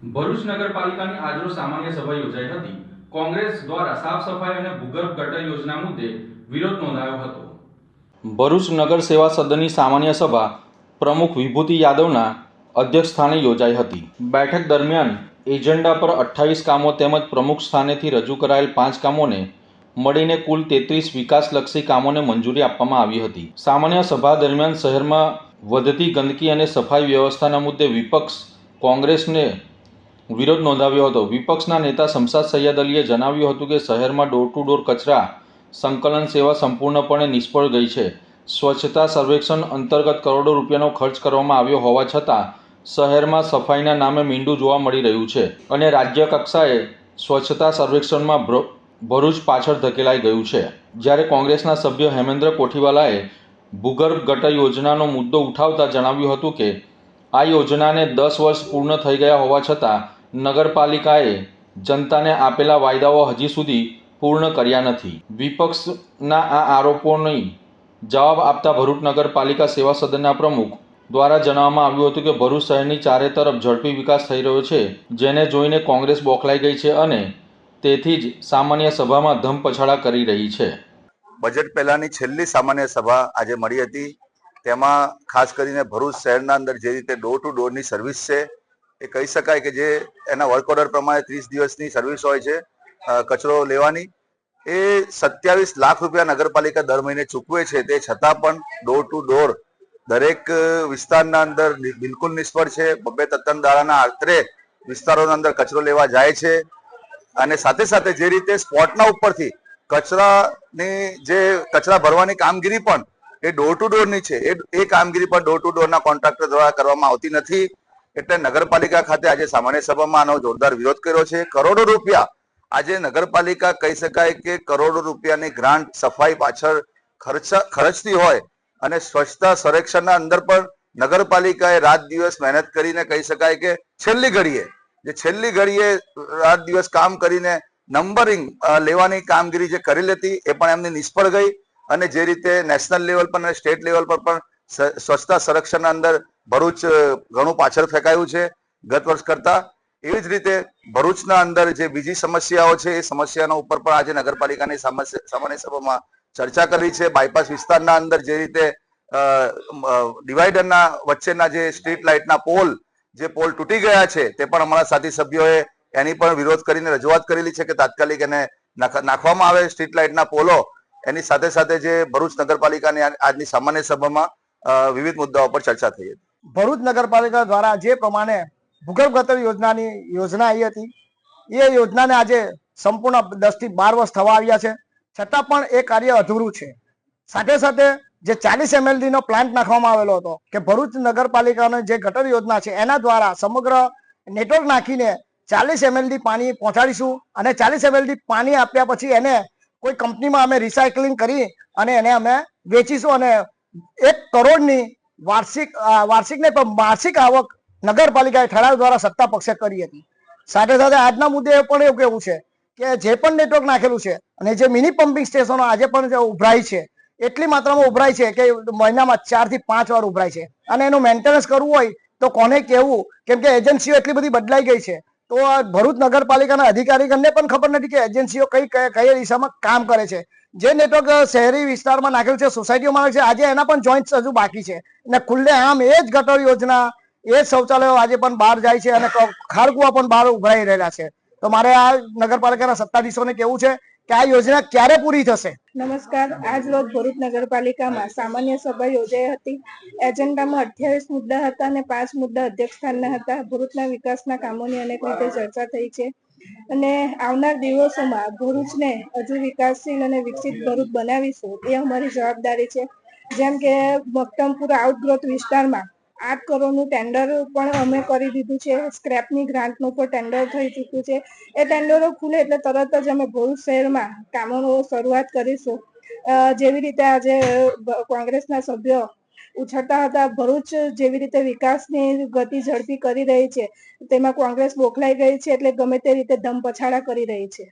ભરૂચ નગરપાલિકાની આજરોજ સામાન્ય સભા યોજાઈ હતી। કોંગ્રેસ દ્વારા સાફ સફાઈ અને ભૂગર્ભ ગટર યોજના મુદ્દે વિરોધ નોંધાયો હતો। ભરૂચ નગર સેવા સદનની સામાન્ય સભા પ્રમુખ વિભૂતિ યાદવના અધ્યક્ષસ્થાને યોજાઈ હતી। બેઠક દરમિયાન એજન્ડા પર 28 કામો તેમજ પ્રમુખ સ્થાનેથી રજૂ કરાયેલ 5 કામોને મળીને કુલ 33 વિકાસલક્ષી કામોને મંજૂરી આપવામાં આવી હતી। સામાન્ય સભા દરમિયાન શહેરમાં વધતી ગંદકી અને સફાઈ વ્યવસ્થાના મુદ્દે વિપક્ષ કોંગ્રેસને વિરોધ નોંધાવ્યો હતો। વિપક્ષના નેતા શમશાદ સૈયદ અલીએ જણાવ્યું હતું કે શહેરમાં ડોર ટુ ડોર કચરા સંકલન સેવા સંપૂર્ણપણે નિષ્ફળ ગઈ છે। સ્વચ્છતા સર્વેક્ષણ અંતર્ગત કરોડો રૂપિયાનો ખર્ચ કરવામાં આવ્યો હોવા છતાં શહેરમાં સફાઈના નામે મીંડું જોવા મળી રહ્યું છે અને રાજ્ય કક્ષાએ સ્વચ્છતા સર્વેક્ષણમાં ભરૂચ પાછળ ધકેલાઈ ગયું છે। જ્યારે કોંગ્રેસના સભ્ય હેમેન્દ્ર કોઠીવાલાએ ભૂગર્ભ ગટર યોજનાનો મુદ્દો ઉઠાવતા જણાવ્યું હતું કે આ યોજનાને 10 વર્ષ પૂર્ણ થઈ ગયા હોવા છતાં નગરપાલિકાએ જનતાને આપેલા વાયદાઓ હજી સુધી પૂર્ણ કર્યા નથી। વિપક્ષના આ આરોપોની જવાબ આપતા ભરૂચ નગરપાલિકા સેવા સદનના પ્રમુખ દ્વારા જણાવવામાં આવ્યું હતું કે ભરૂચ શહેરની ચારે તરફ ઝડપી વિકાસ થઈ રહ્યો છે, જેને જોઈને કોંગ્રેસ બોખલાઈ ગઈ છે અને તેથી જ સામાન્ય સભામાં ધમપછાડા કરી રહી છે। બજેટ પહેલાની છેલ્લી સામાન્ય સભા આજે મળી હતી। તેમાં ખાસ કરીને ભરૂચ શહેરના અંદર જે રીતે ડોર ટુ ડોરની સર્વિસ છે એ કહી શકાય કે જે એના વર્ક ઓર્ડર પ્રમાણે 30 દિવસની સર્વિસ હોય છે કચરો લેવાની, એ 27 લાખ રૂપિયા નગરપાલિકા દર મહિને ચૂકવે છે। તે છતાં પણ ડોર ટુ ડોર દરેક વિસ્તારના અંદર બિલકુલ નિષ્ફળ છે। 2-3 દાડાના આશરે વિસ્તારોના અંદર કચરો લેવા જાય છે અને સાથે સાથે જે રીતે સ્પોટના ઉપરથી કચરાની જે કચરા ભરવાની કામગીરી પણ એ ડોર ટુ ડોરની છે, એ કામગીરી પણ ડોર ટુ ડોરના કોન્ટ્રાક્ટર દ્વારા કરવામાં આવતી નથી। એટલે નગરપાલિકા ખાતે આજે સામાન્ય સભામાં આનો જોરદાર વિરોધ કર્યો છે। કરોડો રૂપિયા આજે નગરપાલિકા કહી શકાય કે કરોડો રૂપિયાની ગ્રાન્ટ સફાઈ પાછળ ખર્ચતી હોય અને સ્વચ્છતા સર્વેક્ષણના અંદર પણ નગરપાલિકાએ રાત દિવસ મહેનત કરીને કહી શકાય કે છેલ્લી ઘડીએ રાત દિવસ કામ કરીને નંબરિંગ લેવાની કામગીરી જે કરેલી હતી એ પણ એમની નિષ્ફળ ગઈ અને જે રીતે નેશનલ લેવલ પર અને સ્ટેટ લેવલ પર પણ સ્વચ્છતા સંરક્ષણના અંદર ભરૂચ ઘણું પાછળ ફેંકાયું છે ગત વર્ષ કરતા। એવી જ રીતે ભરૂચના અંદર જે બીજી સમસ્યાઓ છે એ સમસ્યાનો ઉપર પણ આજે નગરપાલિકાની સામાન્ય સભામાં ચર્ચા કરી છે। બાયપાસ વિસ્તારના અંદર જે રીતે ડિવાઈડરના વચ્ચેના જે સ્ટ્રીટ લાઇટના પોલ તૂટી ગયા છે તે પણ અમારા સાથી સભ્યોએ એની પણ વિરોધ કરીને રજૂઆત કરેલી છે કે તાત્કાલિક એને નાખવામાં આવે સ્ટ્રીટ લાઇટના પોલો। એની સાથે સાથે જે ભરૂચ નગરપાલિકાની આજની સામાન્ય સભામાં વિવિધ મુદ્દાઓ પર ચર્ચા થઈ હતી। ભરૂચ નગરપાલિકા દ્વારા જે પ્રમાણે ભૂગર્ભ ગટર યોજનાની યોજના આવી હતી એ યોજનાને આજે સંપૂર્ણ 10 થી 12 વર્ષ થવા આવ્યા છે, છતાં પણ એ કાર્ય અધૂરું છે। સાથે સાથે જે 40 MLD નો પ્લાન્ટ નાખવામાં આવેલો હતો કે ભરૂચ નગરપાલિકાની જે ગટર યોજના છે એના દ્વારા સમગ્ર નેટવર્ક નાખીને 40 MLD પાણી પહોંચાડીશું અને 40 MLD પાણી આપ્યા પછી એને કોઈ કંપનીમાં અમે રિસાયકલિંગ કરી અને એને અમે વેચીશું અને 1 કરોડની વાર્ષિક ને પણ માસિક આવક નગરપાલિકાએ ઠરાવ દ્વારા સત્તા પક્ષે કરી હતી। સાથે સાથે આજના મુદ્દે એ પણ એવું કેવું છે કે જે પણ નેટવર્ક નાખેલું છે અને જે મિની પમ્પિંગ સ્ટેશનો આજે પણ ઉભરાય છે એટલી માત્રામાં ઉભરાય છે કે મહિનામાં 4 થી 5 વાર ઉભરાય છે અને એનું મેન્ટેનન્સ કરવું હોય તો કોને કહેવું, કેમ કે એજન્સીઓ એટલી બધી બદલાઈ ગઈ છે। તો ભરૂચ નગરપાલિકાના અધિકારીગણને પણ ખબર નથી કે એજન્સીઓ કઈ દિશામાં કામ કરે છે। જે નેટવર્ક શહેરી વિસ્તારમાં નાખેલું છે, સોસાયટીઓમાં નાખેલું છે, આજે એના પણ જોઈન્ટ્સ હજુ બાકી છે અને ખુલ્લે આમ એ જ ગટર યોજના એ જ શૌચાલયો આજે પણ બહાર જાય છે અને ખારકુવા પણ બહાર ઉભરાઈ રહેલા છે। તો મારે આ નગરપાલિકાના સત્તાધીશોને કેવું છે કે આ યોજના ક્યારે પૂરી થશે? નમસ્કાર। આજ રોજ ભરૂચ નગરપાલિકામાં સામાન્ય સભા યોજાઈ હતી। એજન્ડામાં 28 મુદ્દા હતા અને 5 મુદ્દા અધ્યક્ષસ્થાનના હતા। ભરૂચના વિકાસના કામોની અનેક રીતે ચર્ચા થઈ છે અને આવનાર દિવસોમાં ભરૂચને હજુ વિકાસશીલ અને વિકસિત ભરૂચ બનાવીશું એ અમારી જવાબદારી છે। જેમ કે મક્તમપુર આઉટગ્રોથ વિસ્તારમાં 8 કરોડનું ટેન્ડર પણ અમે કરી દીધું છે। સ્ક્રેપની ગ્રાન્ટનું પણ ટેન્ડર થઈ ચૂક્યું છે। એ ટેન્ડરો ખુલે એટલે તરત જ અમે ભરૂચ શહેરમાં કામોનો શરૂઆત કરીશું। જેવી રીતે આજે કોંગ્રેસના સભ્યો ઉછળતા હતા, ભરૂચ જેવી રીતે વિકાસની ગતિ ઝડપી કરી રહી છે તેમાં કોંગ્રેસ બોખલાઈ ગઈ છે એટલે ગમે તે રીતે ધમપછાડા કરી રહી છે।